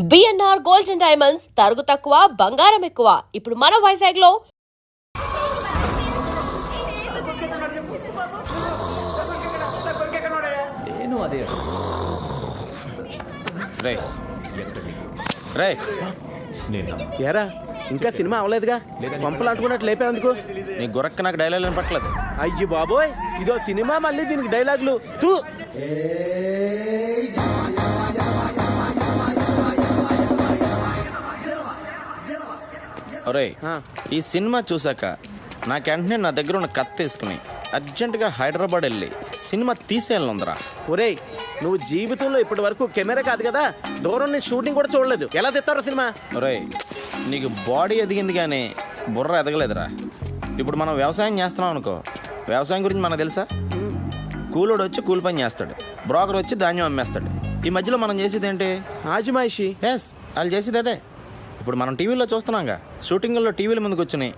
BNR gold and diamonds తరుగు తక్కువ బంగారం ఎక్కువ. ఇప్పుడు మన వైజాగ్ లో ఏరా ఇంకా సినిమా అవ్వలేదుగా, పంపలు అంటుకున్నట్టు లేపేందుకు? నీ గురక్క నాకు డైలాగ్ పట్టలేదు. అయ్యి బాబోయ్, ఇదో సినిమా మళ్ళీ దీనికి డైలాగులు తూ. ఒరే, ఈ సినిమా చూసాక నాకు వెంటనే నా దగ్గర ఉన్న కత్తి తీసుకుని అర్జెంటుగా హైదరాబాద్ వెళ్ళి సినిమా తీసేయాలందరా. ఒరేయ్, నువ్వు జీవితంలో ఇప్పటి వరకు కెమెరా కాదు కదా, దూరం నుంచి షూటింగ్ కూడా చూడలేదు, ఎలా తెస్తారో సినిమా? ఒరే, నీకు బాడీ ఎదిగింది కానీ బుర్ర ఎదగలేదురా. ఇప్పుడు మనం వ్యవసాయం చేస్తున్నాం అనుకో, వ్యవసాయం గురించి మనకు తెలుసా? కూలోడు వచ్చి కూలి పని చేస్తాడు, బ్రోకర్ వచ్చి ధాన్యం అమ్మేస్తాడు. ఈ మధ్యలో మనం చేసేది ఏంటి? ఆజిమాయిషి. ఎస్, వాళ్ళు చేసేది అదే. ఇప్పుడు మనం టీవీలో చూస్తున్నాంగా, షూటింగ్లో టీవీల ముందుకు వచ్చి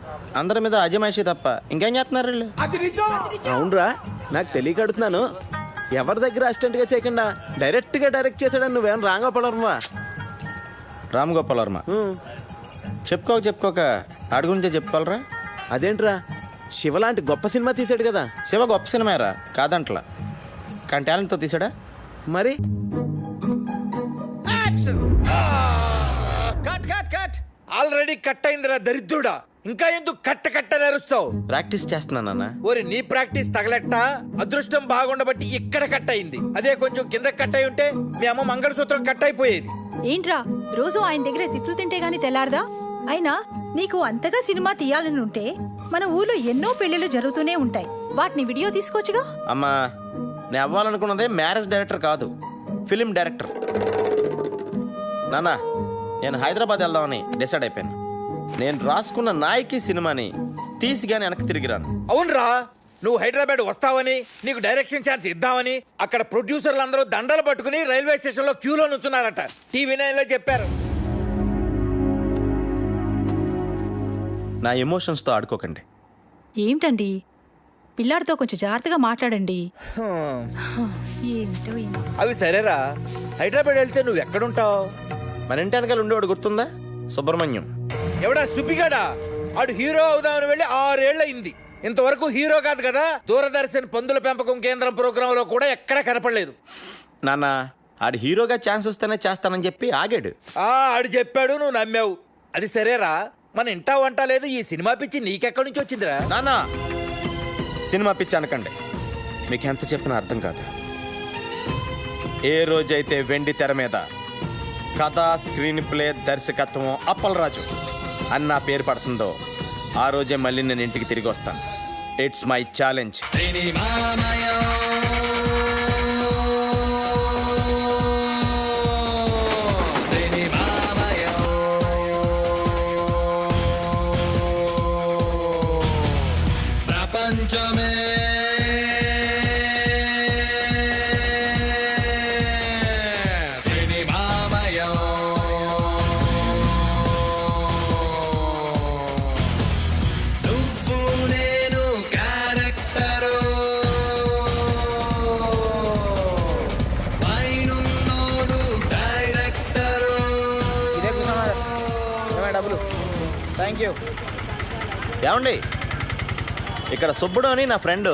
అందరి మీద అజమాయిషి తప్ప ఇంకేం చేస్తున్నారు వీళ్ళు? అవునరా, నాకు తెలియక అడుగుతున్నాను. ఎవరి దగ్గర అసిస్టెంట్గా చేయకుండా డైరెక్ట్గా డైరెక్ట్ చేశాడని నువ్వేమన్నా రాంగోపాలవర్మా? రామ్ గోపాల్ వర్మ చెప్పుకోక ఆడి గురించే చెప్పుకోవాలరా. అదేంట్రా, శివ లాంటి గొప్ప సినిమా తీసాడు కదా. శివ గొప్ప సినిమారా, కాదంట్లా, కానీ టాలెంట్తో తీసాడా? మరి ఆల్రెడీ కట్ అయిందిరా దరిద్రుడా, ఇంకా ఎందుకు కట్ట నరుస్తావు? ప్రాక్టీస్ చేస్తున్నానన్నా. ఓరి నీ ప్రాక్టీస్ తగలెట్ట, అదృష్టం బాగుండబట్టి ఇక్కడ కట్ అయింది. అదే కొంచెం కింద కట్ అయి ఉంటే మీ అమ్మ మంగళసూత్రం కట్ అయిపోయేది. ఏంట్రా రోజు ఆయన దగ్గర తిట్లు తింటే గాని తెల్లారదా? అయినా నీకు అంతగా సినిమా తీయాలని ఉంటే మన ఊర్లో ఎన్నో పెళ్లిళ్ళు జరుగుతూనే ఉంటాయి, వాటిని వీడియో తీసుకోవచ్చుగా. అమ్మా, నేను అవ్వాలనుకున్నదే మ్యారేజ్ డైరెక్టర్ కాదు, ఫిలిం డైరెక్టర్. నాన్న, నేను హైదరాబాద్ వెళ్దామని డిసైడ్ అయిపోయాను. నేను రాసుకున్న నాయకి సినిమాని తీసి గాని వెనక్కి తిరిగిరాను. అవునరా, నువ్వు హైదరాబాద్ వస్తావని, నీకు డైరెక్షన్ ఛాన్స్ ఇద్దామని అక్కడ ప్రొడ్యూసర్లు అందరూ దండలు పట్టుకుని రైల్వే స్టేషన్ లో క్యూలో నుంచున్నారట. టీవీ 9లో చెప్పారు. నా ఎమోషన్స్తో ఆడుకోకండి. ఏమిటండి, పిల్లాడితో కొంచెం జాగ్రత్తగా మాట్లాడండి. ఏమిటో అవి సరేరా, హైదరాబాద్ వెళ్తే నువ్వు ఎక్కడుంటావు? మన ఇంటి వెనకాల ఉండేవాడు గుర్తుందా? సుబ్రహ్మణ్యం. ఎవడా సుబ్బిగాడా? ఆడు హీరో అవుదామని వెళ్ళి 6 ఏళ్ళు అయింది, ఇంతవరకు హీరో కాదు కదా. దూరదర్శన్ పందుల పెంపకం కేంద్రం ప్రోగ్రామ్ లో కూడా ఎక్కడ కనపడలేదు. నాన్న, ఆడు హీరోగా ఛాన్స్ వస్తేనే చేస్తానని చెప్పి ఆగాడు. ఆడు చెప్పాడు, నువ్వు నమ్మావు. అది సరేరా, మన ఇంటా వంట లేదు, ఈ సినిమా పిచ్చి నీకెక్కడి నుంచి వచ్చిందిరా? నాన్న, సినిమా పిచ్చి అనకండి, మీకు ఎంత చెప్పినా అర్థం కాదు. ఏ రోజైతే వెండి తెర మీద కథ, స్క్రీన్ ప్లే, దర్శకత్వం అప్పలరాజు అని నా పేరు పడుతుందో ఆ రోజే మళ్ళీ నేను ఇంటికి తిరిగి వస్తాను. It's my challenge. ప్రపంచమే ఏమండి, ఇక్కడ సుబ్బుడు అని నా ఫ్రెండ్.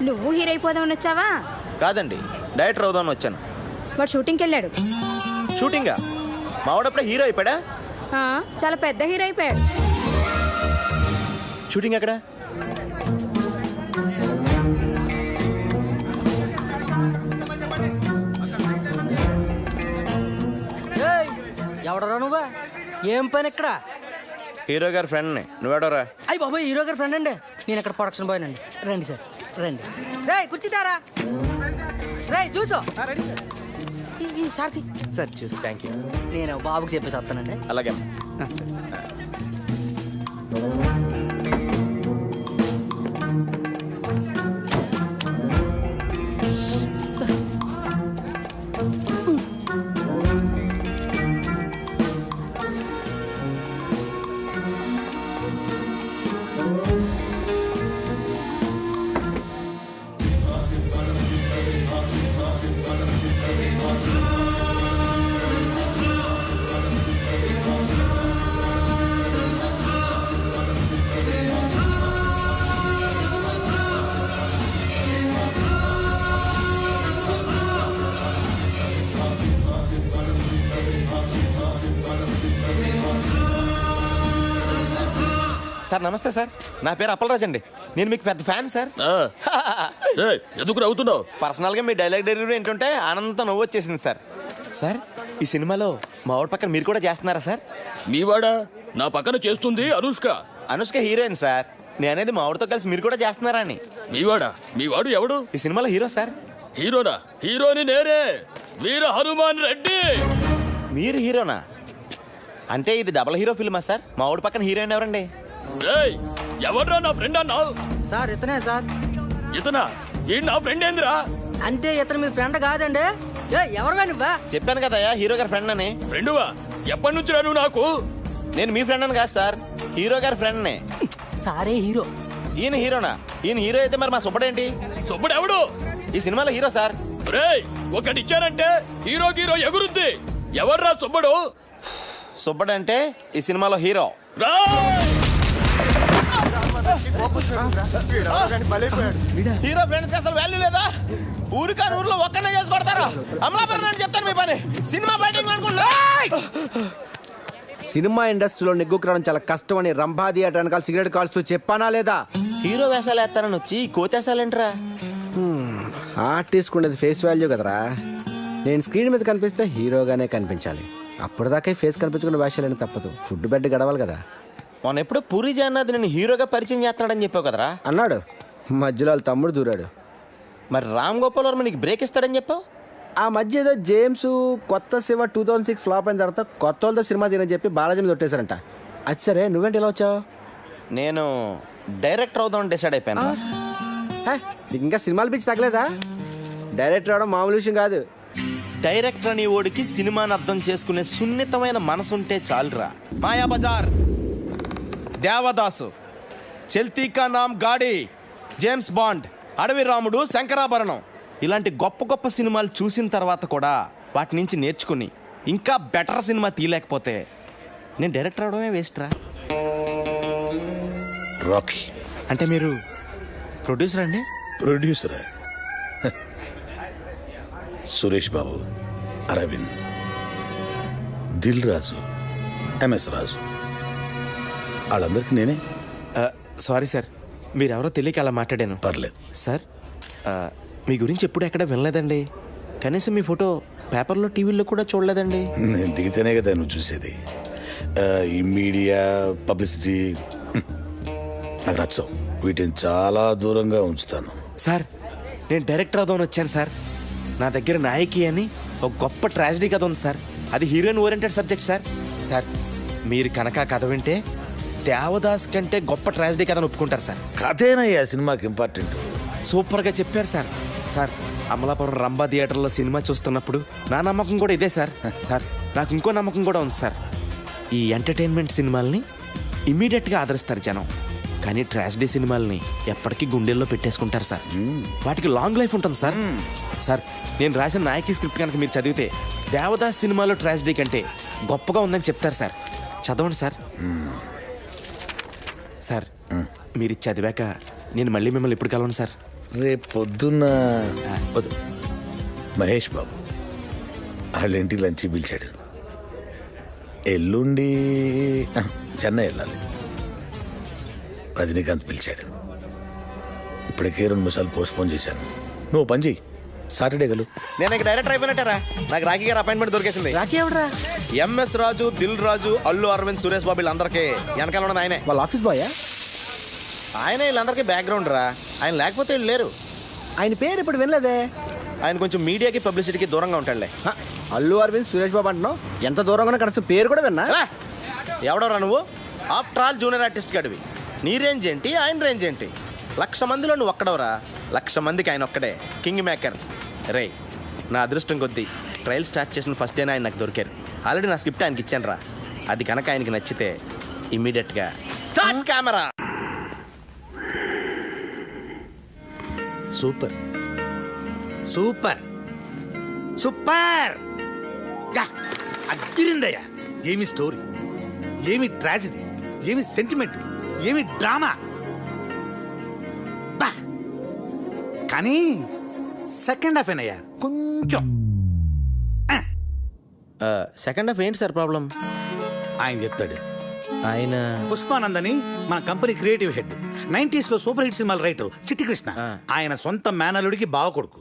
నువ్వు హీరో అయిపోదామని వచ్చావా? కాదండి, డైరెక్టర్ అవుదామని వచ్చాను. వాడు షూటింగ్కి వెళ్ళాడు. షూటింగా? మావాడప్పుడే హీరో అయిపోయా? చాలా పెద్ద హీరో అయిపోయాడు. షూటింగ్ ఎక్కడ? ఎవడరా నువ్వా? ఏం పని ఇక్కడ? హీరో గారి ఫ్రెండ్ని. నువ్వెవడరా? అయ్యి బాబాయ్, హీరో గారి ఫ్రెండ్ అండి. నేను ఇక్కడ ప్రొడక్షన్ బాయ్ అండి. రండి సార్, రండి. రే కూర్చుంటారా? రే చూసు ఈ సార్కి సార్ చూసి థ్యాంక్ యూ. నేను బాబుకి చెప్పేసి వస్తానండి. అలాగే. సార్ నమస్తే సార్, నా పేరు అప్పలరాజ్ అండి. నేను మీకు పెద్ద ఫ్యాన్ సార్. ఎందుకు అవుతున్నావు? పర్సనల్గా మీ డైలాగ్ డెలివరీ ఏంటంటే ఆనందంతో నవ్వు వచ్చేసింది సార్. సార్ ఈ సినిమాలో మా ఊరి పక్కన మీరు కూడా చేస్తున్నారా సార్? మీవాడా నా పక్కన చేస్తుంది అనుష్క. Anushka heroine sir. నేనేది మా ఊరితో కలిసి మీరు కూడా చేస్తున్నారా అని. మీవాడా? మీవాడు ఎవడు? ఈ సినిమాలో హీరో సార్. హీరోనా? హీరోని నేనే, వీర హనుమాన్ రెడ్డి. మీరు హీరోనా? అంటే ఇది డబుల్ హీరో ఫిల్మా సార్? మా ఊరి పక్కన హీరోయిన్ ఎవరండి? రేయ్, ఎవర్రా నా ఫ్రెండ్ అన్నావు? సార్ ఇతనే సార్. ఇతనా? ఈ నా ఫ్రెండ్ ఏందిరా? అంతే, ఇతను మీ ఫ్రెండ్ కాదండి. ఎవరు నువ్వా? చెప్పాను కదయ్యా హీరో గారి ఫ్రెండ్ అని. ఫ్రెండువా? ఎప్పటి నుంచి నువ్వు నాకు? నేను మీ ఫ్రెండ్ అని కాదు సార్, హీరో గారి ఫ్రెండ్నే. సారే హీరో. ఈయన హీరోనా? ఈయన హీరో అయితే మరి మా సుబ్బడేంటి? సుబ్బడు ఎవడు? ఈ సినిమాలో హీరో సార్. రేయ్, ఒకటి ఇచ్చారంటే హీరో హీరో ఎగురుద్ది. ఎవర్రా సుబ్బడు? సుబ్బడు అంటే ఈ సినిమాలో హీరో. హీరో ఫ్రెండ్స్ కి అసలు వాల్యూ లేదా? ఊరికాని ఊర్లో ఒక్కనే చేసి కొడతారు. అమలాపురం అని చెప్తాను మీ పని. సినిమా బయటింగ్ అనుకున్నా. సినిమా ఇండస్ట్రీలో నెగ్గుకురావడం చాలా కష్టం అని రంభా థియేటర్ వెనకాల సిగరెట్ కాల్స్తూ చెప్పానా లేదా? హీరో వేషాలు వేస్తారని వచ్చి కోతేసాలేంట్రా? ఆర్టిస్ట్ ఉండేది ఫేస్ వాల్యూ కదరా. నేను స్క్రీన్ మీద కనిపిస్తే హీరోగానే కనిపించాలి. అప్పటిదాకా ఫేస్ కనిపించుకున్న వేషాలని తప్పదు. ఫుడ్ బెడ్ గడవాలి కదా. మొన్న ఎప్పుడో పూరి జగన్నాథ్ నేను హీరోగా పరిచయం చేస్తున్నాడని చెప్పావు కదరా? అన్నాడు. మధ్యలో వాళ్ళ తమ్ముడు దూరాడు. మరి రామ్ గోపాల్ వర్మ నీకు బ్రేక్ ఇస్తాడని చెప్పావు. ఆ మధ్య ఏదో జేమ్స్ కొత్త శివ 2006 ఫ్లాప్ అయిన తర్వాత కొత్త వాళ్ళతో సినిమా తీరని చెప్పి బాలాజీ మీద కొట్టేశారంట. అది సరే, నువ్వేంటి ఇలా వచ్చావు? నేను డైరెక్టర్ అవుదామని డిసైడ్ అయిపోయాను. నీకు ఇంకా సినిమాలు పిచ్చి తగ్గలేదా? డైరెక్టర్ అవడం మామూలు విషయం కాదు. డైరెక్టర్ అని ఓడికి సినిమాని అర్థం చేసుకునే సున్నితమైన మనసుంటే చాలురా. మాయా బజార్, దేవదాసు, చల్తీ కా నామ్ గాడి, జేమ్స్ బాండ్, అడవి రాముడు, శంకరాభరణం ఇలాంటి గొప్ప గొప్ప సినిమాలు చూసిన తర్వాత కూడా వాటి నుంచి నేర్చుకుని ఇంకా బెటర్ సినిమా తీయలేకపోతే నేను డైరెక్టర్ అవడమే వేస్ట్ రా. రాకీ అంటే మీరు ప్రొడ్యూసర్ అండి? ప్రొడ్యూసరా? సురేష్ బాబు, అరవింద్, దిల్ రాజు, ఎంఎస్ రాజు, వాళ్ళందరికీ నేనే. సారీ సార్, మీరెవరో తెలియక అలా మాట్లాడాను. పర్లేదు సార్, మీ గురించి ఎప్పుడు ఎక్కడ వినలేదండి. కనీసం మీ ఫోటో పేపర్లో టీవీలో కూడా చూడలేదండి. నేను దిగితేనే కదా నువ్వు చూసేది. ఈ మీడియా పబ్లిసిటీ నాకు నచ్చవు. వీటిని చాలా దూరంగా ఉంచుతాను. సార్, నేను డైరెక్టర్ అవుదామని వచ్చాను సార్. నా దగ్గర నాయకి అని ఒక గొప్ప ట్రాజడీ కథ ఉంది సార్. అది heroine oriented subject sir. Sir, మీరు కనుక కథ వింటే దేవదాస్ కంటే గొప్ప ట్రాజడీ కథను ఒప్పుకుంటారు సార్. కథేనయ్యా సినిమాకి ఇంపార్టెంట్. సూపర్గా చెప్పారు సార్. సార్, అమలాపురం రంభా థియేటర్లో సినిమా చూస్తున్నప్పుడు నా నమ్మకం కూడా ఇదే సార్. సార్, నాకు ఇంకో నమ్మకం కూడా ఉంది సార్. ఈ ఎంటర్టైన్మెంట్ సినిమాల్ని ఇమీడియట్గా ఆదరిస్తారు జనం, కానీ ట్రాజడీ సినిమాల్ని ఎప్పటికీ గుండెల్లో పెట్టేసుకుంటారు సార్. వాటికి లాంగ్ లైఫ్ ఉంటుంది సార్. సార్, నేను రాసిన నాయకి స్క్రిప్ట్ కనుక మీరు చదివితే దేవదాస్ సినిమాలో ట్రాజడీ కంటే గొప్పగా ఉందని చెప్తారు సార్. చదవండి సార్. సార్, మీరు చదివాక నేను మళ్ళీ మిమ్మల్ని ఎప్పుడు కలవను సార్? రేపు పొద్దున్న మహేష్ బాబు వాళ్ళ ఇంటికి లంచ్ పిలిచాడు. ఎల్లుండి చెన్నై వెళ్ళాలి. రజనీకాంత్ పిలిచాడు. ఇప్పటికే 2 సార్లు పోస్ట్పోన్ చేశాను. నువ్వు పని చెయ్యి, సాటర్డే గలు. నేను ఇక డైరెక్టర్ అయిపోయినట్టారా? నాకు రాఖీ గారు అపాయింట్మెంట్ దొరికేసింది. రాకీ ఎవడరా? ఎంఎస్ రాజు, దిల్ రాజు, అల్లు అరవింద్, సురేష్ బాబు వీళ్ళందరికీ వెనకాల ఉన్నది ఆయనే. వాళ్ళ ఆఫీస్ బాయా? ఆయనే వీళ్ళందరికీ బ్యాక్గ్రౌండ్ రా. ఆయన లేకపోతే వీళ్ళు లేరు. ఆయన పేరు ఇప్పుడు వినలేదే. ఆయన కొంచెం మీడియాకి పబ్లిసిటీకి దూరంగా ఉంటాడులే. అల్లు అరవింద్, సురేష్ బాబు అంటున్నావు. ఎంత దూరంగా కనీసం పేరు కూడా విన్నా. ఎవడోరా నువ్వు? ఆఫ్టర్ ఆల్ జూనియర్ ఆర్టిస్ట్ గడివి. నీ రేంజ్ ఏంటి, ఆయన రేంజ్ ఏంటి? 1,00,000 మందిలో నువ్వు ఒక్కడవరా. 1,00,000 మందికి ఆయన ఒక్కడే కింగ్ మేకర్. రే, నా అదృష్టం కొద్దీ ట్రయల్ స్టార్ట్ చేసిన ఫస్ట్ డేనే ఆయన నాకు దొరికారు. ఆల్రెడీ నా స్క్రిప్ట్ ఆయనకి ఇచ్చాను రా. అది కనుక ఆయనకి నచ్చితే ఇమ్మీడియట్గా start camera. Super super super అదిరిందయ్యా. ఏమి స్టోరీ, ఏమి ట్రాజడీ, ఏమి సెంటిమెంట్, ఏమి డ్రామా. బా, కానీ సెకండ్ హాఫ్ ఏనయ్యా కొంచెం. సెకండ్ హాఫ్ ఏంటి సార్ ప్రాబ్లం? ఆయన చెప్తాడు. ఆయన పుష్పానంద్ అని మన కంపెనీ క్రియేటివ్ హెడ్ 90s లో సూపర్ హిట్ సినిమాల రైటర్ చిట్టి కృష్ణ. ఆయన సొంత మేనలుడికి బావ కొడుకు.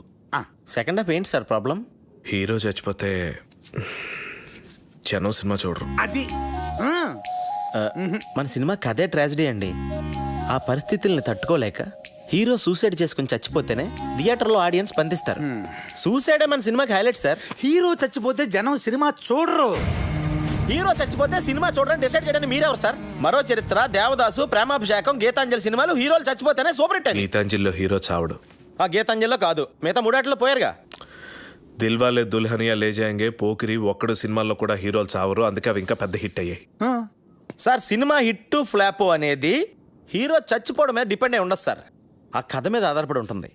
సెకండ్ హాఫ్ ఏంటి సార్ ప్రాబ్లం? హీరో చచ్చిపోతే జనం సినిమా చూడరు. అది మన సినిమా కథే ట్రాజడీ అండి. ఆ పరిస్థితుల్ని తట్టుకోలేక హీరో సూసైడ్ చేసుకుని చచ్చిపోతేనే థియేటర్లో ఆడియన్స్ స్పందిస్తారు. సూసైడే మన సినిమాకి హైలైట్ సార్. హీరో చచ్చిపోతే జనం సినిమా చూడరు. హీరో చచ్చిపోతే సినిమా చూడడం డిసైడ్ చేయడానికి మీరెవరు సార్? మరో చరిత్ర, దేవదాసు, ప్రేమాభిషేకం, గీతాంజలి సినిమాలు హీరోలు చచ్చిపోతేనే సూపర్ హిట్. గీతాంజలిలో హీరో చావడు. ఆ గీతాంజలిలో కాదు, మిగతా మూడాట్లో పోయారుగా. దిల్వాలే దుల్హనియా లే జాయేంగే, పోకిరి, ఒక్కడు సినిమాల్లో కూడా హీరోలు చావరు. అందుకే అవి ఇంకా పెద్ద హిట్ అయ్యాయి. సార్ సినిమా హిట్ ఫ్లాప్ అనేది హీరో చచ్చిపోవడం మీద డిపెండ్ అయి ఉండదు సార్, ఆ కథ మీద ఆధారపడి ఉంటుంది.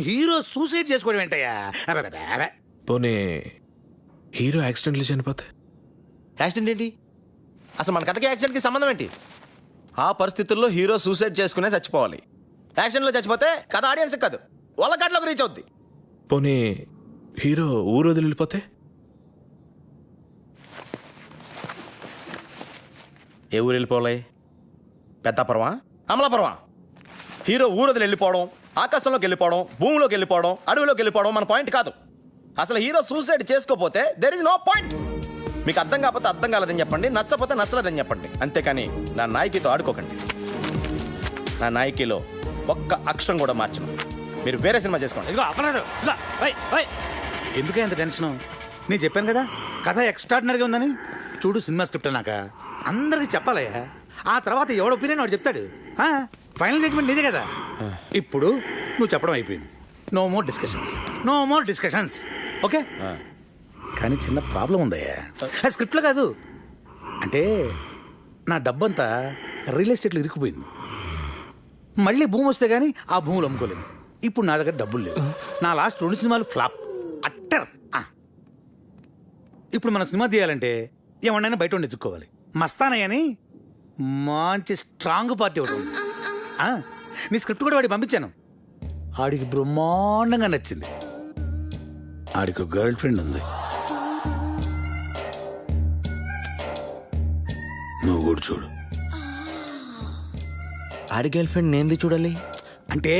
హీరో సూసైడ్ చేసుకోవడం ఏంటయ్యా? పోనీ హీరో యాక్సిడెంట్లు చనిపోతే? యాక్సిడెంట్ ఏంటి? అసలు మన కథకి యాక్సిడెంట్కి సంబంధం ఏంటి? ఆ పరిస్థితుల్లో హీరో సూసైడ్ చేసుకునే చచ్చిపోవాలి. యాక్సిడెంట్లో చచ్చిపోతే కథ ఆడియన్స్ కాదు, వాళ్ళ కథలోకి రీచ్ అవుద్ది. పోనీ హీరో ఊరు వదిలి వెళ్ళిపోతే? ఏ ఊరు వెళ్ళిపోవాలి? పెద్దాపురమా, అమలాపురమా? హీరో ఊరు వదిలి వెళ్ళిపోవడం, ఆకాశంలోకి వెళ్ళిపోవడం, భూమిలోకి వెళ్ళిపోవడం, అడవిలోకి వెళ్ళిపోవడం మన పాయింట్ కాదు. అసలు హీరో సూసైడ్ చేసుకోపోతే దెర్ ఇస్ నో పాయింట్. మీకు అర్థం కాకపోతే అర్థం కాలేదని చెప్పండి, నచ్చపోతే నచ్చలేదని చెప్పండి. అంతేకాని నా నాయకితో ఆడుకోకండి. నా నాయకిలో ఒక్క అక్షరం కూడా మార్చను. మీరు వేరే సినిమా చేసుకోండి. ఇదిగో అపరాధం. ఎందుకే అంత టెన్షన్? నేను చెప్పాను కదా కథ ఎక్స్ట్రాడినరీగా ఉందని. చూడు సినిమా స్క్రిప్ట్ అన్నాక అందరికి చెప్పాలయ్యా. ఆ తర్వాత ఎవడ ఒపీనియన్ వాడు చెప్తాడు. ఫైనల్ జడ్జ్మెంట్ నీదే కదా. ఇప్పుడు నువ్వు చెప్పడం అయిపోయింది. No more discussions, no more discussions. Okay? కానీ చిన్న ప్రాబ్లం ఉందయ్యా. అది స్క్రిప్ట్లో కాదు. అంటే నా డబ్బంతా రియల్ ఎస్టేట్లో ఇరుక్కుపోయింది. మళ్ళీ భూమి వస్తే కానీ ఆ భూములు అమ్ముకోలేము. ఇప్పుడు నా దగ్గర డబ్బులు లేవు. నా లాస్ట్ 2 సినిమాలు ఫ్లాప్ అట్టర్. ఇప్పుడు మన సినిమా తీయాలంటే ఏమన్నా బయట ఉండి ఎత్తుక్కోవాలి. మస్తానయ్య అని మంచి స్ట్రాంగ్ పార్టీ ఒకటి ఉంది. నీ స్క్రిప్ట్ కూడా వాడికి పంపించాను. ఆడికి బ్రహ్మాండంగా నచ్చింది. ఆడికి గర్ల్ ఫ్రెండ్ ఉంది. నువ్వు కూడా చూడు. ఆడి గర్ల్ ఫ్రెండ్ నేంది చూడాలి అంటే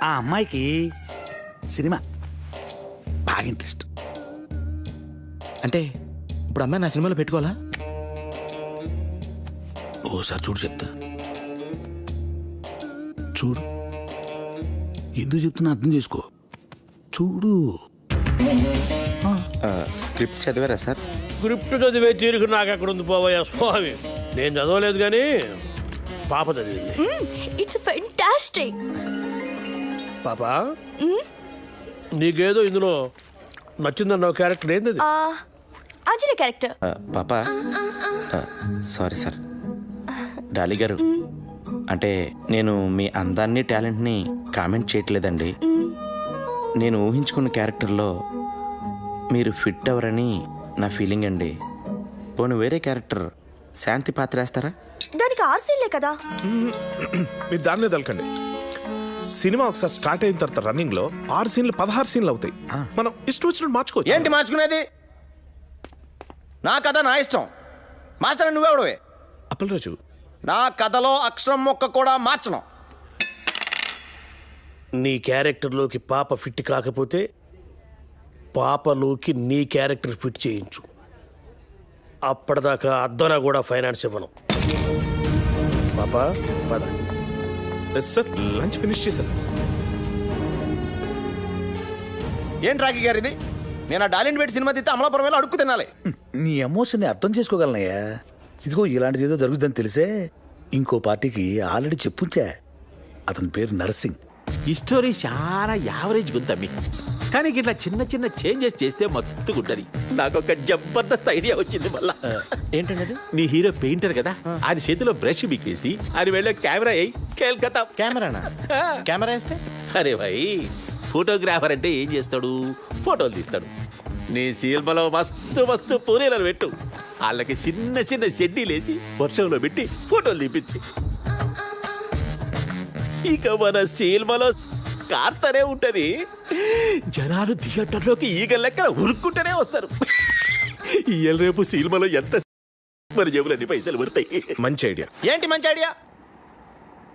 ఆ అమ్మాయికి సినిమా బాగా ఇంట్రెస్ట్. అంటే ఇప్పుడు అమ్మాయి నా సినిమాలో పెట్టుకోవాలా? ఓసారి చూడు చెప్తా. చూడు, ఎందుకు చెప్తున్నా అర్థం చేసుకో. చూడు. స్క్రిప్ట్ చదివారా సార్? స్క్రిప్ట్ చదివే తీరుకు నాకు అక్కడ ఉంది పోవయ్యా స్వామి. నేను చదవలేదు కానీ పాప చదివింది. It's fantastic. పాపా, నీకేదో ఇందులో నచ్చిందన్న క్యారెక్టర్ ఏంది? ఆంజనేయ క్యారెక్టర్. పాప సారీ సార్. డాలి గారు, అంటే నేను మీ అందాన్ని టాలెంట్ని కామెంట్ చేయట్లేదండి. నేను ఊహించుకున్న క్యారెక్టర్లో మీరు ఫిట్ అవ్వరని నా ఫీలింగ్ అండి. పోనీ వేరే క్యారెక్టర్ శాంతి పాత్ర వేస్తారా? దానికి 6 సీన్లే కదా. మీరు దాన్నే తలకండి. సినిమా ఒకసారి స్టార్ట్ అయిన తర్వాత రన్నింగ్ లో 6 సీన్లు 16 సీన్లు అవుతాయి. మనం ఇష్టం వచ్చినట్టు మార్చుకోవచ్చు. ఏంటి మార్చుకునేది? నా కథ నా ఇష్టం. మార్చడం నువ్వెవడవే? అప్పలరాజు, నా కథలో అక్షరం మొక్క కూడా మార్చను. నీ క్యారెక్టర్లోకి పాప ఫిట్ కాకపోతే పాపలోకి నీ క్యారెక్టర్ ఫిట్ చేయించు. అప్పటిదాకా అద్దన కూడా ఫైనాన్స్ ఇవ్వను. పాప పద. సార్ లంచ్ ఫినిష్ చేశాను. ఏంటి రాఖీ గారు ఇది? నేను ఆ డాలిన్ పెట్టి సినిమా తీస్తే అమలాపురం వెళ్ళి అడుక్కు తినాలి. నీ ఎమోషన్ని అర్థం చేసుకోగలనయ్యా. ఇదిగో ఇలాంటిది ఏదో జరుగుతుందని తెలిసే ఇంకో పార్టీకి ఆల్రెడీ చెప్పుంచా. అతని పేరు నరసింగ్. ఈ స్టోరీ చాలా యావరేజ్ గుంతమ్మి, కానీ ఇట్లా చిన్న చిన్న చేంజెస్ చేస్తే మస్తుగుంటది. నాకు ఒక జబర్దస్త్ ఐడియా వచ్చింది. మళ్ళా ఏంటంటే నీ హీరో పెయింటర్ కదా, ఆయన చేతిలో బ్రష్ బిక్కేసి ఆయన వెళ్ళే కెమెరా అయ్యి కేల్కతా. కెమెరానా? కెమెరా వేస్తే? అరే భాయ్, ఫోటోగ్రాఫర్ అంటే ఏం చేస్తాడు? ఫోటోలు తీస్తాడు. నీ సినిమాలో మస్తు మస్తు పూరీలను పెట్టు, వాళ్ళకి చిన్న చిన్న షెడ్డీలేసి వర్షంలో పెట్టి ఫోటోలు తీపించు. ఇక మన సినిమాలో కార్తనే ఉంటది. జనాలు థియేటర్లోకి ఈగ లెక్కన ఉరుక్కుంటూనే వస్తారు. ఇయ్యాల రేపు సినిమాలో ఎంత మన జేబులన్నీ పైసలు పడతాయి. మంచి ఐడియా. ఏంటి మంచి ఐడియా?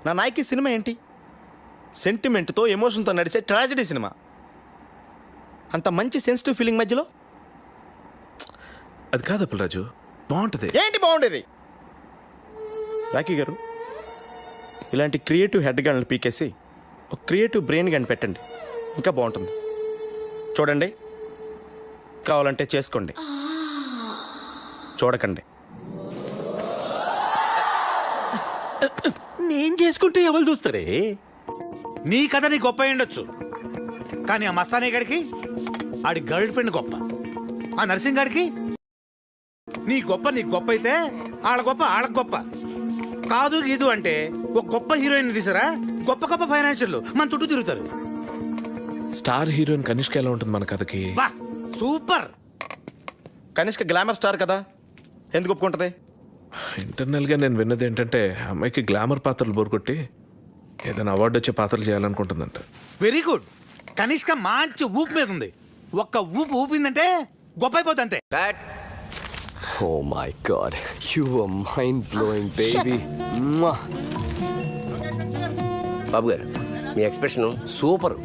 నా నాయకి సినిమా ఏంటి? సెంటిమెంట్తో ఎమోషన్తో నడిచే ట్రాజడీ సినిమా. అంత మంచి సెన్సిటివ్ ఫీలింగ్ మధ్యలో అది కాదు అప్పలరాజు, బాగుంటది. ఏంటి బాగుండేది? రాకీ గారు, ఇలాంటి క్రియేటివ్ హెడ్ గన్లు పీకేసి ఒక క్రియేటివ్ బ్రెయిన్ గన్ పెట్టండి, ఇంకా బాగుంటుంది. చూడండి, కావాలంటే చేసుకోండి, చూడకండి. నేను చేసుకుంటే ఎవరు చూస్తారే? నీ కథ నీ గొప్ప ఉండొచ్చు, కానీ ఆ మస్తానీ గడికి ఆడి గర్ల్ ఫ్రెండ్ గొప్ప. ఆ నర్సింగ్ గారికి నీ గొప్ప అయితే ఆళ్ళ గొప్ప ఆళ్ళకి గొప్ప. కాదు గీదు అంటే ఒక గొప్ప హీరోయిన్ తీసారా, గొప్ప గొప్ప ఫైనాన్షియల్ మన చుట్టూ తిరుగుతారు. స్టార్ హీరోయిన్ కనిష్క ఎలా ఉంటుంది మన కథకి? బా సూపర్. కనిష్క గ్లామర్ స్టార్ కదా, ఎందుకు ఒప్పుకుంటుంది? ఇంటర్నల్గా నేను విన్నది ఏంటంటే అమ్మాయికి గ్లామర్ పాత్రలు బోరుకొట్టి ఏదైనా అవార్డు వచ్చే పాత్రలు చేయాలనుకుంటుందంట. Very good. కనిష్క మంచి ఊపు మీద ఉంది. ఒక్క ఊపు ఊపిందంటే గొప్ప అయిపోతుంది అంతే. Oh my god, you were mind-blowing, baby. Mwah. బాబు గారు, మీ ఎక్స్ప్రెషన్ సూపర్.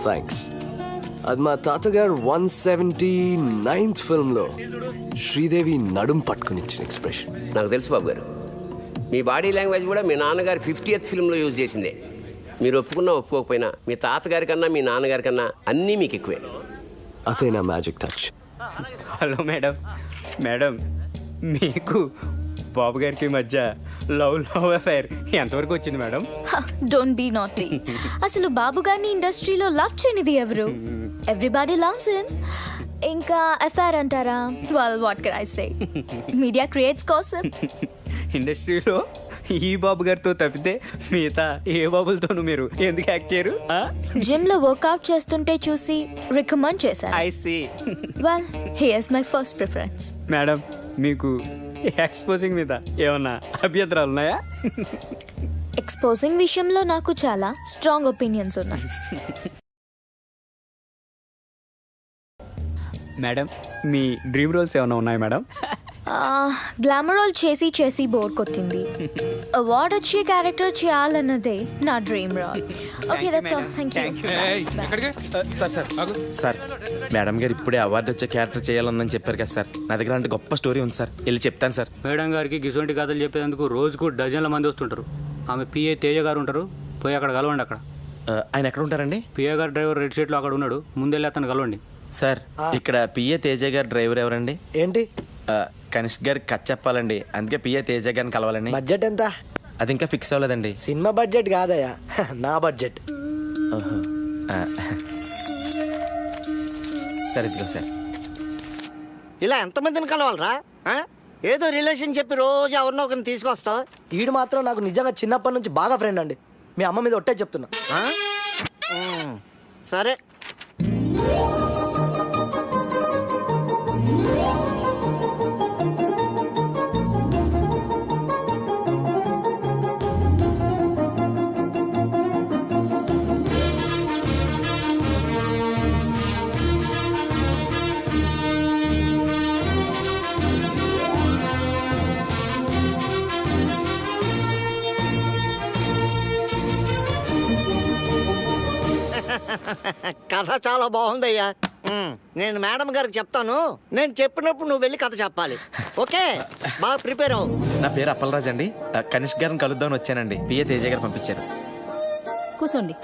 థ్యాంక్స్. అది మా తాతగారు 179th ఫిల్మ్లో శ్రీదేవి నడుం పట్టుకుని ఇచ్చిన ఎక్స్ప్రెషన్. నాకు తెలుసు బాబు గారు, మీ బాడీ లాంగ్వేజ్ కూడా మీ నాన్నగారి 50th ఫిల్మ్లో యూజ్ చేసిందే. మీరు ఒప్పుకున్నా ఒప్పుకోకపోయినా మీ తాతగారి కన్నా మీ నాన్నగారి కన్నా అన్నీ మీకు ఎక్కువే. అదే నా మ్యాజిక్ టచ్. హలో మేడం, మీకు బాబు గారికి మధ్య లవ్ అఫైర్ ఎంతవరకు వచ్చింది మేడం? Don't be naughty. అసలు బాబు గారిని ఇండస్ట్రీలో లవ్ చేయనిది ఎవరు? Everybody loves him. ఇంకా అఫైర్ అంటారా? Well what can I say, media creates gossip. ఇండస్ట్రీలో ఈ బాబు గారితో తప్పితే మిగతా ఏ బాబులతోనూ మీరు ఎందుకు యాక్ట్ చేయరు? జిమ్ లో వర్కౌట్ చేస్తుంటే చూసి రికమెండ్ చేశాను. I see. Well he is my first preference. Madam, మీకు ఎక్స్పోజింగ్ మీద ఏమన్నా అభ్యంతరాలు ఉన్నాయా? ఎక్స్పోజింగ్ విషయంలో నాకు చాలా స్ట్రాంగ్ ఒపీనియన్స్ ఉన్నాయి. మేడం, మీ డ్రీమ్ రోల్స్ ఏమైనా ఉన్నాయి మేడం? గ్లామర్ రోల్ చేసి బోర్ కొట్టింది. అవార్డ్ వచ్చే క్యారెక్టర్ చేయాలన్నదే నా dream role. Okay, that's all. Thank you. Sir, madam గారు ఇప్పుడే అవార్డు వచ్చే క్యారెక్టర్ చేయాలని చెప్పారు కదా సార్. నా దగ్గర అంటే గొప్ప స్టోరీ ఉంది సార్, వెళ్ళి చెప్తాను సార్. మేడం గారికి గిసొంటి కథలు చెప్పేందుకు రోజుకు డజన్ల మంది వస్తుంటారు. ఆమె పిఏ తేజ గారు ఉంటారు, పోయి అక్కడ కలవండి. అక్కడ ఆయన ఎక్కడ ఉంటారండి? పిఏ గారు డ్రైవర్ రెడ్ షీట్లో అక్కడ ఉన్నాడు, ముందెళ్ళి అతను కలవండి. సార్, ఇక్కడ పిఏ తేజ గారు డ్రైవర్ ఎవరండి? ఏంటి? కనిష్క్ గారికి కథ చెప్పాలండి, అందుకే పిఏ తేజ గారిని కలవాలండి. బడ్జెట్ ఎంత? అది ఇంకా ఫిక్స్ అవ్వలేదండి. సినిమా బడ్జెట్ కాదయ్యా, నా బడ్జెట్. సరే, ఇదిగో సార్. ఇలా ఎంతమందిని కలవాలరా? ఏదో రిలేషన్ చెప్పి రోజు ఎవరినో ఒకరిని తీసుకొస్తావు. ఈడు మాత్రం నాకు నిజంగా చిన్నప్పటి నుంచి బాగా ఫ్రెండ్ అండి. మీ అమ్మ మీద ఒట్టే చెప్తున్నా. సరే. కథ చాలా బాగుందయ్యా. నేను మేడం గారికి చెప్తాను. నేను చెప్పినప్పుడు నువ్వు వెళ్ళి కథ చెప్పాలి. ఓకే, బాగా ప్రిపేర్ అవ్వు. నా పేరు అప్పలరాజ్ అండి. కనిష్క్ గారిని కలుద్దామని వచ్చానండి. పిఏ తేజ గారు పంపించారు. కూర్చోండి.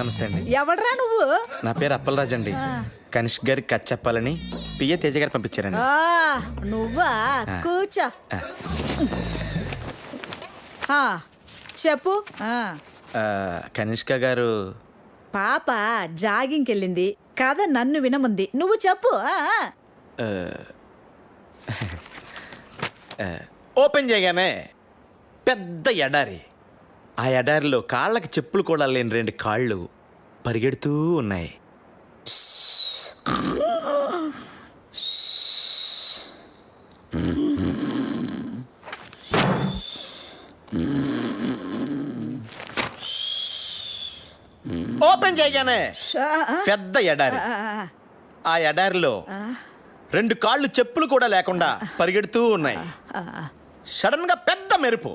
నమస్తే అండి. ఎవడ్రా నువ్వు? నా పేరు అప్పలరాజు అండి. కనిష్క్ గారికి కథ చెప్పాలని పిఏ తేజ గారు పంపించారండి. నువ్వా? కూర్చో. చెప్పు. కనిష్క గారు పాప జాగింగ్కి వెళ్ళింది, కథ నన్ను వినముంది, నువ్వు చెప్పు. ఓపెన్ చేయగానే పెద్ద ఎడారి. ఆ ఎడారిలో కాళ్ళకి చెప్పులు కూడా లేని 2 కాళ్ళు పరిగెడుతూ ఉన్నాయి. ఓపెన్ చేయగానే పెద్ద ఎడారి. ఆ ఎడారిలో 2 కాళ్ళు చెప్పులు కూడా లేకుండా పరిగెడుతూ ఉన్నాయి. సడన్ గా పెద్ద మెరుపు.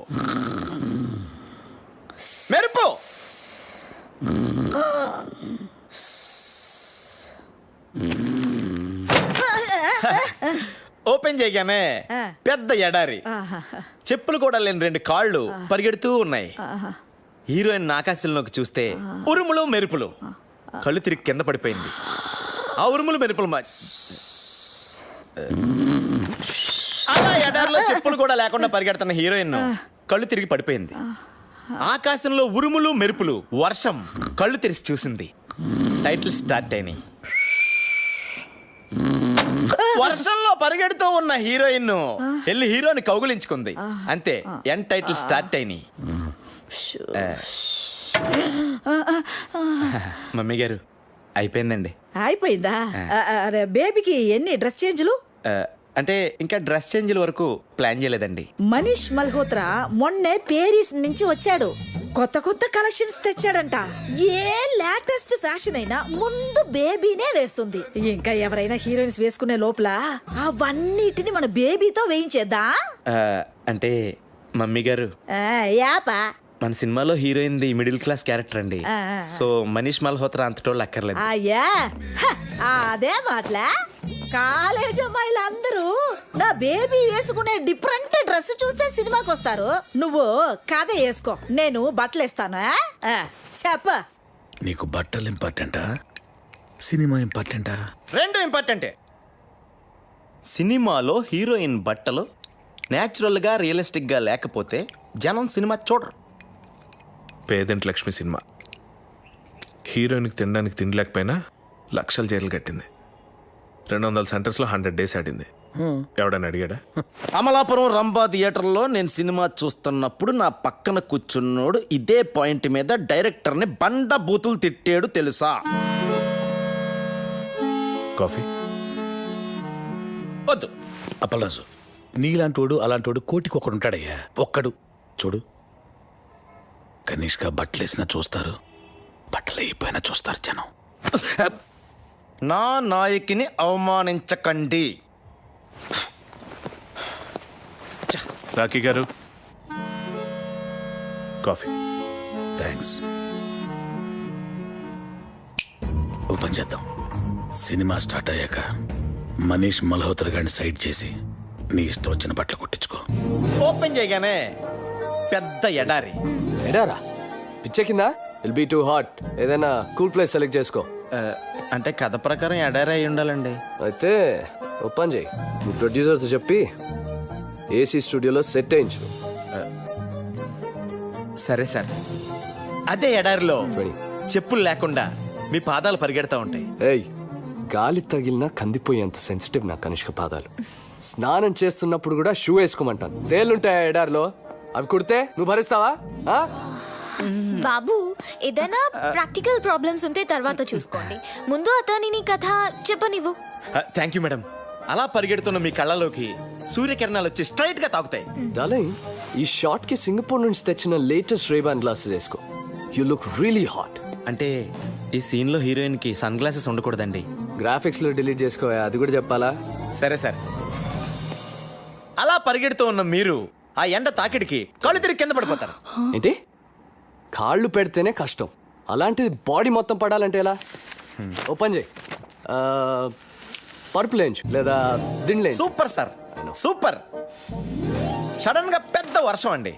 ఓపెన్ చేయగానే పెద్ద ఎడారి. చెప్పులు కూడా లేని 2 కాళ్ళు పరిగెడుతూ ఉన్నాయి. హీరోయిన్ ఆకాశంలోకి చూస్తే ఉరుములు మెరుపులు. కళ్ళు తిరిగి కింద పడిపోయింది. ఆ ఉరుములు మెరుపులు అలా ఎడారిలో చెప్పులు కూడా లేకుండా పరిగెడుతున్న హీరోయిన్ కళ్ళు తిరిగి పడిపోయింది. ఆకాశంలో ఉరుములు మెరుపులు, వర్షం. కళ్ళు తెరిచి చూసింది. టైటిల్ స్టార్ట్ అయినాయి. వర్షంలో పరిగెడుతూ ఉన్న హీరోయిన్ వెళ్ళి హీరోని కౌగులించుకుంది. అంతే, ఎండ్ టైటిల్ స్టార్ట్ అయినాయి. మమ్మీ గారు అయిపోయిందండి. అయిపోయిందా? బేబీకి ఎన్ని డ్రెస్ చేంజ్లు? అంటే ఇంకా డ్రెస్ చేంజ్ల వరకు ప్లాన్ చేయలేదండి. మనీష్ మల్హోత్రా మొన్నే పేరిస్ నుంచి వచ్చాడు. కొత్త కొత్త కలెక్షన్స్ తెచ్చాడంట. ఏ లేటెస్ట్ ఫ్యాషన్ అయినా ముందు బేబీనే వేస్తుంది. ఇంకా ఎవరైనా హీరోయిన్స్ వేసుకునే లోపల అవన్నిటిని మన బేబీతో వేయించేద్దా? అంటే మమ్మీ గారు యాపా మన సినిమాలో heroine the middle class character అండి. సో మనీష్ మల్హోత్రా అంతటోళ్ళు అక్కర్లేదు. అదే మాటలా. కాలేజ్ అమ్మాయిలు అందరూ నా బేబీ వేసుకునే డిఫరెంట్ డ్రెస్ చూస్తే సినిమాకి వస్తారు. నువ్వు కథ వేసుకో, నేను బట్టలు ఇస్తాను. చెప్ప. నీకు బట్టలు ఇంపార్టెంటా, సినిమా ఇంపార్టెంటా? 2 ఇంపార్టెంటే. సినిమాలో హీరోయిన్ బట్టలు న్యాచురల్గా రియలిస్టిక్గా లేకపోతే జనం సినిమా చూడరు. పేదంటి లక్ష్మి సినిమా హీరోయిన్కి తినడానికి తిండి లేకపోయినా లక్షలు జైలు కట్టింది. 200 సెంటర్స్లో 100 days ఆడింది. ఎవడని అడిగాడా? అమలాపురం రంభా థియేటర్లో నేను సినిమా చూస్తున్నప్పుడు నా పక్కన కూర్చున్నోడు ఇదే పాయింట్ మీద డైరెక్టర్ని బండ బూతులు తిట్టాడు తెలుసా? కాఫీ వద్దు. అప్పలరాజు, నీలాంటోడు అలాంటోడు కోటికి ఒకడు ఉంటాడయ్యా. ఒక్కడు చూడు. కనీష్గా బట్టలు వేసినా చూస్తారు, బట్టలు అయిపోయినా చూస్తారు జనం. నా నాయకిని అవమానించకండి. రాఖీ గారు కాఫీ. థ్యాంక్స్. ఓపెన్ చేద్దాం. సినిమా స్టార్ట్ అయ్యాక మనీష్ మల్హోత్రా గారిని సైడ్ చేసి నీ ఇష్టం వచ్చిన బట్టలు కుట్టించుకో. ఓపెన్ చేయగానే పెద్ద ఎడారి. ఎడారా? పిచ్చెక్కిందా? Will be too hot. ఏదైనా కూల్ ప్లేస్ సెలెక్ట్ చేసుకో. అంటే కథ ప్రకారం ఎడారి అయి ఉండాలండి. అయితే ఓపెన్ చేయి. నువ్వు ప్రొడ్యూసర్తో చెప్పి ఏసీ స్టూడియోలో సెట్ అయించు. సరే సార్. అదే ఎడారిలో చెప్పులు లేకుండా మీ పాదాలు పరిగెడతా ఉంటాయి. ఏయ్, గాలి తగిలినా కందిపోయేంత సెన్సిటివ్ నా కనిష్క పాదాలు. స్నానం చేస్తున్నప్పుడు కూడా షూ వేసుకోమంటాను. తేలుంటాయా ఎడారిలో? అవి కుడితే నువ్వు భరిస్తావా? బాబు, ఏదైనా ప్రాక్టికల్ ప్రాబ్లమ్స్ ఉంటే తర్వాత చూసుకోండి. ముందు అతని కథ చెప్పనివ్వు. Thank you madam. అలా పరిగెడుతున్న మీ కళ్ళలోకి సూర్యకిరణాలు వచ్చి స్ట్రైట్ గా తాకుతాయి. డార్లింగ్, ఈ షాట్ కి సింగపూర్ నుంచి తెచ్చిన లేటెస్ట్ రేబాన్ గ్లాసెస్ వేసుకో. You look really hot. అంటే ఈ సీన్ లో హీరోయిన్ కి సన్ గ్లాసెస్ ఉండకూడదండి. గ్రాఫిక్స్ లో డిలీట్ చేసుకో, అది కూడా చెప్పాలా? సరే సార్. అలా పరిగెడుతూ ఉన్న మీరు ఆ ఎండ తాకిడికి కళ్ళు తిరిగి కింద పడిపోతారు. ఏంటి? కాళ్ళు పెడితేనే కష్టం, అలాంటిది బాడీ మొత్తం పడాలంటే ఎలా? ఓపెన్ చేయి. పరుపు లేంచు లేదా దిండ్లే. Super sir, super. సడన్ గా పెద్ద వర్షం అండి.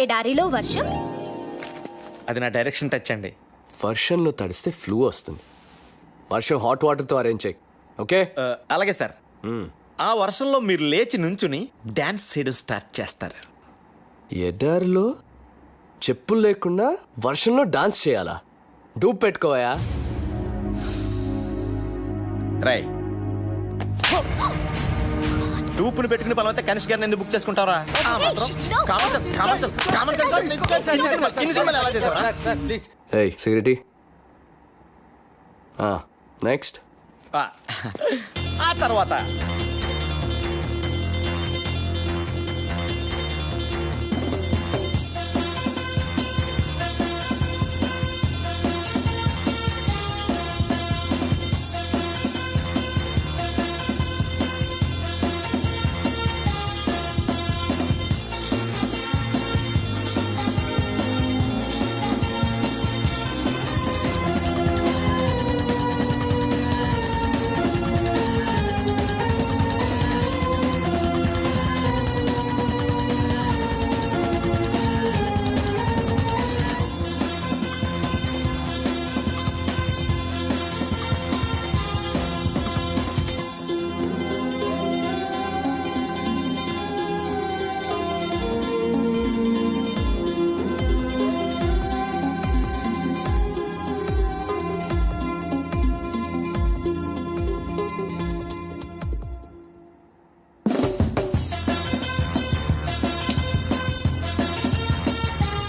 ఎడారిలో వర్షం? అది నా డైరెక్షన్ టచ్ అండి. వర్షంలో తడిస్తే ఫ్లూ వస్తుంది. వర్షం హాట్ వాటర్తో అరేంజ్ చేయి. ఓకే అలాగే సార్. ఆ వర్షంలో మీరు లేచి నుంచుని డాన్స్ చేయడం స్టార్ట్ చేస్తారు. ఎడారిలో చెప్పులు లేకుండా వర్షంలో డాన్స్ చేయాలా? డూప్ పెట్టుకోయా. రై డూపుని పెట్టుకుని పని అయితే కనిష్ గారిని ఎందుకు బుక్ చేసుకుంటారా? Hey security, next. ఆ తర్వాత